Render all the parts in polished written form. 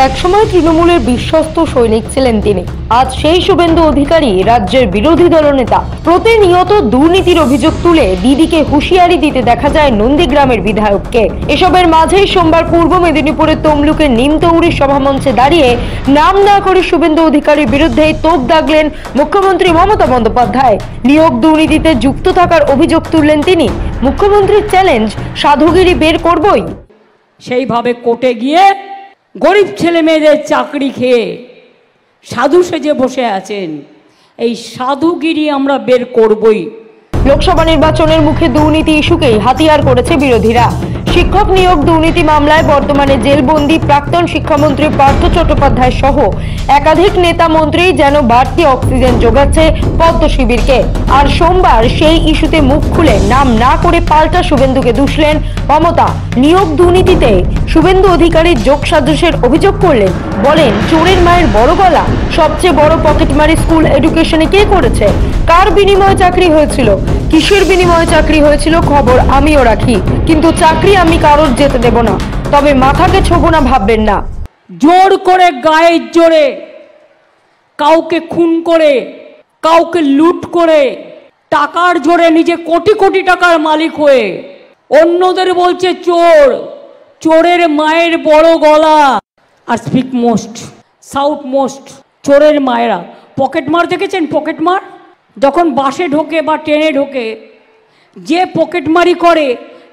একসময় তৃণমূলের বিশ্বস্ত সৈনিক ছিলেন তিনি। আজ সেই শুভেন্দু অধিকারী রাজ্যের বিরোধী দলনেতা। প্রতিনিয়ত দুর্নীতির অভিযোগ তুলে দিদিকে হুঁশিয়ারি দিতে দেখা যায় নন্দীগ্রামের বিধায়ককে। এসবের মাঝেই সোমবার পূর্ব মেদিনীপুরের তমলুকের নিমতৌড়ি সভামঞ্চে দাঁড়িয়ে নাম না করে শুভেন্দু অধিকারীর বিরুদ্ধে তোপ দাগলেন মুখ্যমন্ত্রী মমতা বন্দ্যোপাধ্যায়। নিয়োগ দুর্নীতিতে যুক্ত থাকার অভিযোগ তুললেন তিনি। মুখ্যমন্ত্রীর চ্যালেঞ্জ, সাধুগিরি বের করবই। সেইভাবে কোর্টে গিয়ে গরিব ছেলে মেয়েদের চাকরি খেয়ে সাধু সেজে বসে আছেন, এই সাধুগিরি আমরা বের করবই। লোকসভা নির্বাচনের মুখে দুর্নীতি ইস্যুকেই হাতিয়ার করেছে বিরোধীরা। শিক্ষক নিয়োগ দুর্নীতি মামলায় বর্তমানে জেলবন্দি প্রাক্তন শিক্ষামন্ত্রী পার্থ চট্টোপাধ্যায় সহ একাধিক নেতা মন্ত্রী যেন বাড়তি অক্সিজেন যোগাচ্ছে পদ্ম শিবিরকে। আর সোমবার সেই ইস্যুতে মুখ খুলে নাম না করে পাল্টা শুভেন্দুকে দুষলেন মমতা। নিয়োগ দুর্নীতিতে শুভেন্দু অধিকারীর যোগসাজশের অভিযোগ করলেন। বলেন, চোরের মায়ের বড় গলা। সবচেয়ে বড় পকেটমারি স্কুল এডুকেশনে কে করেছে? কার বিনিময়ে চাকরি হয়েছিল? কিসের বিনিময়ে চাকরি হয়েছিল খবর আমিও রাখি, কিন্তু চাকরি আমি কারোর যেতে দেব না। তবে মাথাকে ছোবো না ভাববেন না। জোর করে, গায়ের জোরে কাউকে খুন করে, কাউকে লুট করে, টাকার জোরে নিজে কোটি কোটি টাকার মালিক হয়ে অন্যদের বলছে চোর। চোরের মায়ের বড় গলা। আর স্পিক মোস্ট, সাউথ মোস্ট চোরের মায়েরা। পকেটমার দেখেছেন? পকেটমার যখন বাসে ঢোকে বা ট্রেনে ঢোকে, যে পকেটমারি করে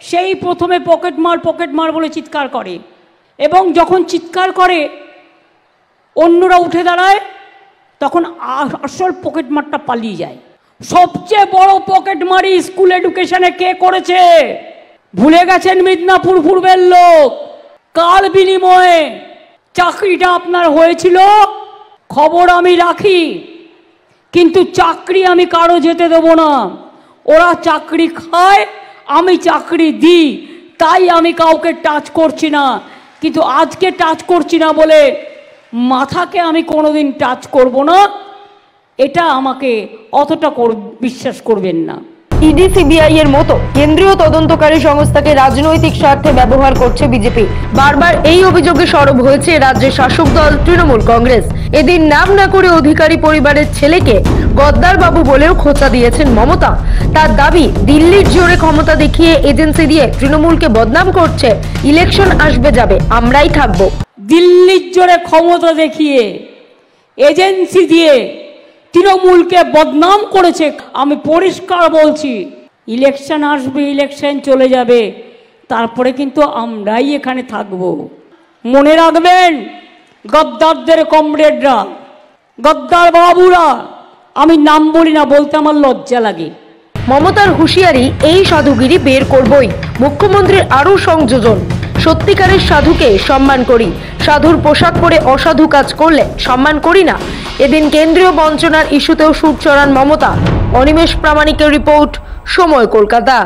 সেই প্রথমে পকেটমার বলে চিৎকার করে, এবং যখন চিৎকার করে অন্যরা উঠে দাঁড়ায় তখন আসল পকেটমারটা পালিয়ে যায়। সবচেয়ে বড় পকেটমারি স্কুল এডুকেশনে কে করেছে? ভুলে গেছেন মিদনাপুর পূর্বের লোক? কার বিনিময়ে চাকরিটা আপনার হয়েছিল খবর আমি রাখি, কিন্তু চাকরি আমি কারো যেতে দেব না। ওরা চাকরি খায়, আমি চাকরি দিই, তাই আমি কাউকে টাচ করছি না। কিন্তু আজকে টাচ করছি না বলে মাথাকে আমি কোনোদিন টাচ করব না, এটা আমাকে অতটা বিশ্বাস করবেন না। ইডি, সিবিআই এর মতো কেন্দ্রীয় তদন্তকারী সংস্থাকে রাজনৈতিক স্বার্থে ব্যবহার করছে বিজেপি। বারবার এই অভিযোগে সরব হয়েছে রাজ্যের শাসক দল তৃণমূল কংগ্রেস। এদিন নাম না করে অধিকারী পরিবারের ছেলেকে গদ্দার বাবু বলেও খোঁচা দিয়েছেন মমতা। তার দাবি, দিল্লির জোরে ক্ষমতা দেখিয়ে এজেন্সি দিয়ে তৃণমূলকে বদনাম করছে। ইলেকশন আসবে যাবে, আমরাই থাকবো। দিল্লির জোরে ক্ষমতা দেখিয়ে এজেন্সি দিয়ে তৃণমূলকে বদনাম করেছে। আমি পরিষ্কার বলছি, ইলেকশন আসবে, ইলেকশন চলে যাবে, তারপরে কিন্তু আমরাই এখানে থাকব। মনে রাখবেন, গদ্দারদের কমরেডরা, গদ্দার বাবুরা, আমি নাম বলি না, বলতে আমার লজ্জা লাগে। মমতার হুঁশিয়ারি, এই সাধুগিরি বের করবই। মুখ্যমন্ত্রীর আরও সংযোজন, সত্যিকারের সাধুকে সম্মান করি, সাধুর পোশাক পরে অসাধু কাজ করলে সম্মান করি না। এদিন কেন্দ্রীয় বঞ্চনার ইস্যুতেও সুর চড়ান মমতা। অনিমেষ প্রামাণিকের রিপোর্ট, সময়, কলকাতা।